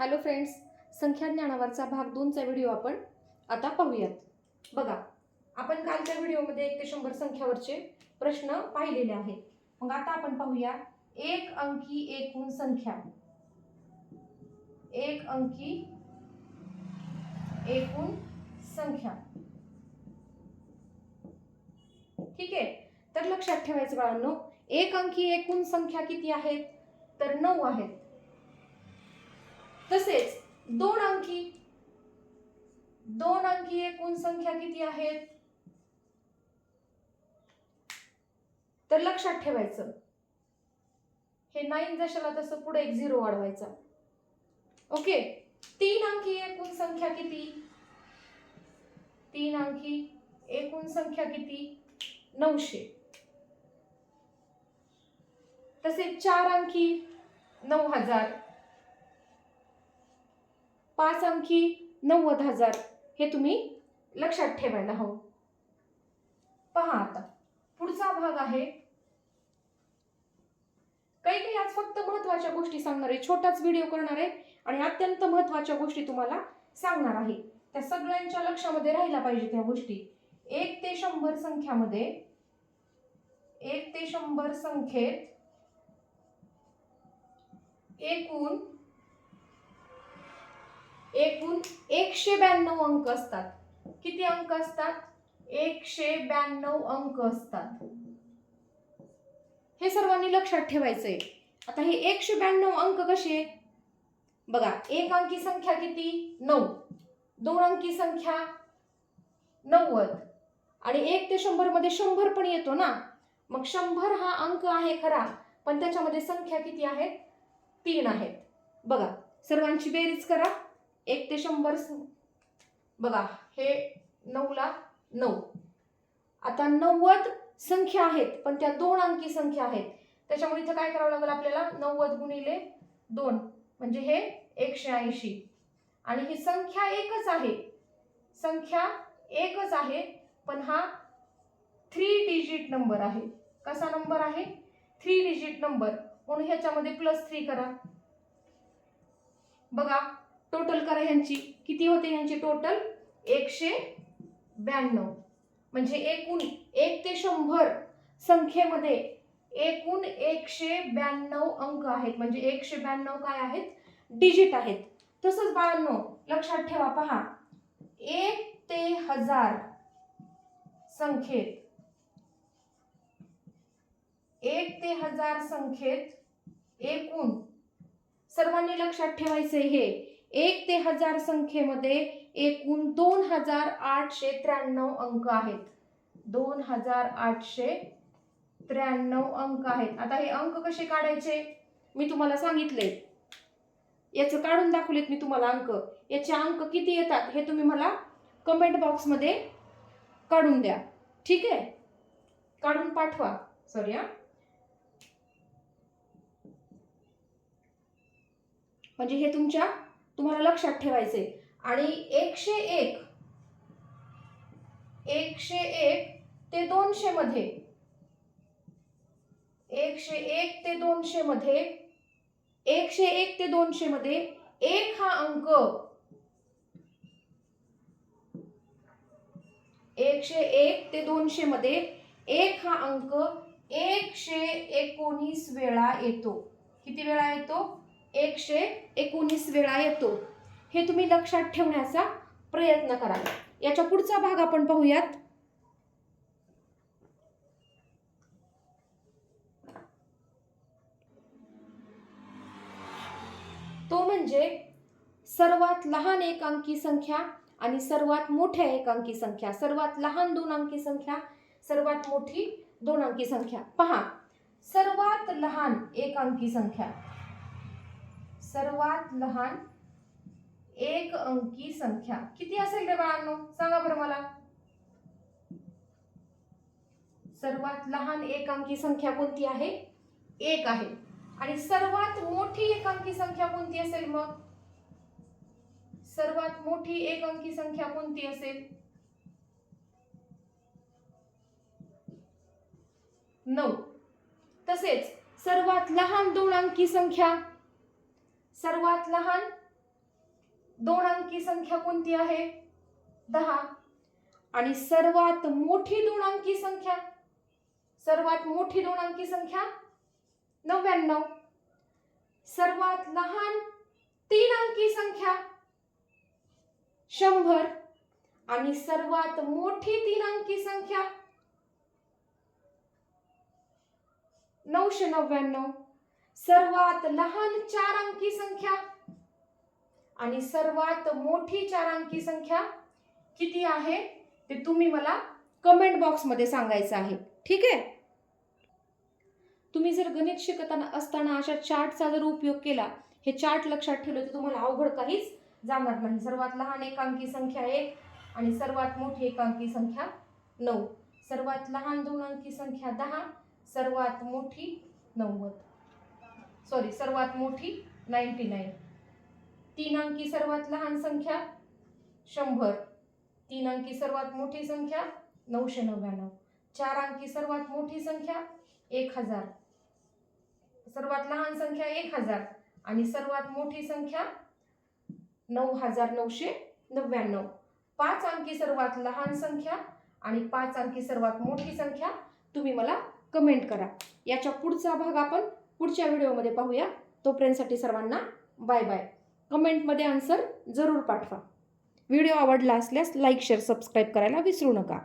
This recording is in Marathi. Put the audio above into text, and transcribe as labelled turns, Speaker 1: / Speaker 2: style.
Speaker 1: हॅलो फ्रेंड्स, संख्या ज्ञानावरचा भाग 2चा व्हिडिओ आपण आता पाहूयात. बघा, आपण कालच्या व्हिडिओमध्ये 1 ते 100 संख्यावरचे प्रश्न पाहिलेले आहेत. मग आता आपण पाहूया एक अंकी एकूण संख्या. एक अंकी एकूण संख्या. ठीक आहे, तर लक्षात ठेवायचं बाळांनो, एक अंकी एकूण संख्या किती आहेत? तर 9 आहेत. तसेच दोन अंकी एकूण संख्या किती आहेत? तर लक्षात ठेवायचं, हे 9 जशाला तसं पुढे एक 0 वाढवायचा. ओके. 3 अंकी एकूण संख्या किती? 3 अंकी एकूण संख्या किती? 900. तसेच 4 अंकी 9000, 5 अंकी 90000. हे तुम्ही लक्षात ठेवायला हवं. पहा, आता पुढचा भाग आहे. काही आज फक्त महत्त्वाच्या गोष्टी सांगणार आहे. छोटाच व्हिडिओ करणार आहे आणि अत्यंत महत्त्वाच्या गोष्टी तुम्हाला सांगणार आहे. त्या सगळ्यांच्या लक्षामध्ये राहिला पाहिजे त्या गोष्टी. 1 ते 100 संख्यामध्ये 1 ते 100 संख्येत एकूण 192 अंक असतात. किती अंक असतात? 192 अंक असतात. हे सर्वांनी लक्षात ठेवायचंय. आता हे 192 अंक कसे? बघा, एक अंकी संख्या किती? 9. दोन अंकी संख्या 90 आणि 1 ते 100 मध्ये 100 पण येतो ना. मग 100 हा अंक आहे खरा, पण त्याच्यामध्ये संख्या किती आहेत? 3 आहेत. बघा, सर्वांची बेरीज करा. 1 ते 100. बघा, हे 9 ला 9. आता 90 संख्या आहेत, पण त्या दोन अंकी संख्या आहेत. त्याच्यामुळे इथं काय करावं लागेल आपल्याला? 90 गुणिले 2 म्हणजे हे 180. आणि ही संख्या एकच आहे. संख्या एकच आहे, पण हा 3 डिजिट नंबर आहे. कसा नंबर आहे? 3 डिजिट नंबर. म्हणून ह्याच्यामध्ये +3 करा. बघा, टोटल करा ह्यांची. किती होते ह्यांची टोटल? 192. म्हणजे एकूण 1 ते 100 संख्येमध्ये एकूण 192 अंक आहेत. म्हणजे 192 काय आहेत? डिजिट आहेत. तसंच बाळांनो, लक्षात ठेवा. पहा, 1 ते 1000 संख्येत 1 ते 1000 संख्येत एकूण, सर्वांनी लक्षात ठेवायचे, हे 1 ते 1000 संख्येमध्ये एकूण 2893 अंक आहेत. 2893 अंक आहेत. आता हे अंक कसे काढायचे मी तुम्हाला सांगितले. याचं काढून दाखवलेत मी तुम्हाला अंक. याचे अंक किती येतात हे तुम्ही मला कमेंट बॉक्स मध्ये काढून द्या. ठीक आहे, काढून पाठवा. सॉरी म्हणजे हे तुम्हाला लक्षात ठेवायचे. आणि 101 ते 200 मध्ये 101 ते 200 मध्ये 101 ते 200 मध्ये 1 हा अंक 101 ते 200 मध्ये 1 हा अंक 119 वेळा येतो. किती वेळा येतो? 119 वेळा येतो. हे तुम्ही लक्षात ठेवण्याचा प्रयत्न करा. याच्या पुढचा भाग आपण पाहूयात. तो म्हणजे सर्वात लहान एक अंकी संख्या आणि सर्वात मोठ्या एक अंकी संख्या. सर्वात लहान 2 अंकी संख्या, सर्वात मोठी 2 अंकी संख्या. पहा, सर्वात लहान एक अंकी संख्या, सर्वात लहान एक अंकी संख्या किती असेल रे बाळांनो? सांगा बरं मला. सर्वात लहान एक अंकी संख्या कोणती आहे? 1 आहे. आणि सर्वात मोठी एक अंकी संख्या कोणती असेल? मग सर्वात मोठी एक अंकी संख्या कोणती असेल? 9. तसेच सर्वात लहान 2 अंकी संख्या, सर्वात लहान 2 अंकी संख्या कोणती आहे? 10. आणि सर्वात मोठी 2 अंकी संख्या, सर्वात मोठी 2 अंकी संख्या 99. सर्वात लहान 3 अंकी संख्या 100. आणि सर्वात मोठी 3 अंकी संख्या 999. सर्वात लहान 4 अंकी संख्या आणि सर्वात मोठी 4 अंकी संख्या किती आहे ते तुम्ही मला कमेंट बॉक्समध्ये सांगायचं आहे. ठीक आहे. तुम्ही जर गणित शिकताना असताना अशा चार्टचा जर उपयोग केला, हे चार्ट लक्षात ठेवलं तर तुम्हाला अवघड काहीच जाणार नाही. सर्वात लहान एकांकी संख्या 1 आणि सर्वात मोठी एकांकी संख्या 9. सर्वात लहान 2 अंकी संख्या 10, सर्वात मोठी 90. सर्वात मोठी 99. 3 अंकी सर्वात लहान संख्या 100. 3 अंकी सर्वात मोठी संख्या 999. 4 अंकी सर्वात मोठी संख्या 1000. सर्वात लहान संख्या 1000 आणि सर्वात मोठी संख्या 9999. 5 अंकी सर्वात लहान संख्या आणि 5 अंकी सर्वात मोठी संख्या तुम्ही मला कमेंट करा. याच्या पुढचा भाग आपण पुढच्या व्हिडिओमध्ये पाहूया. तोपर्यंतसाठी सर्वांना बाय बाय. कमेंटमध्ये आन्सर जरूर पाठवा. व्हिडिओ आवडला असल्यास लाईक, शेअर, सबस्क्राईब करायला विसरू नका.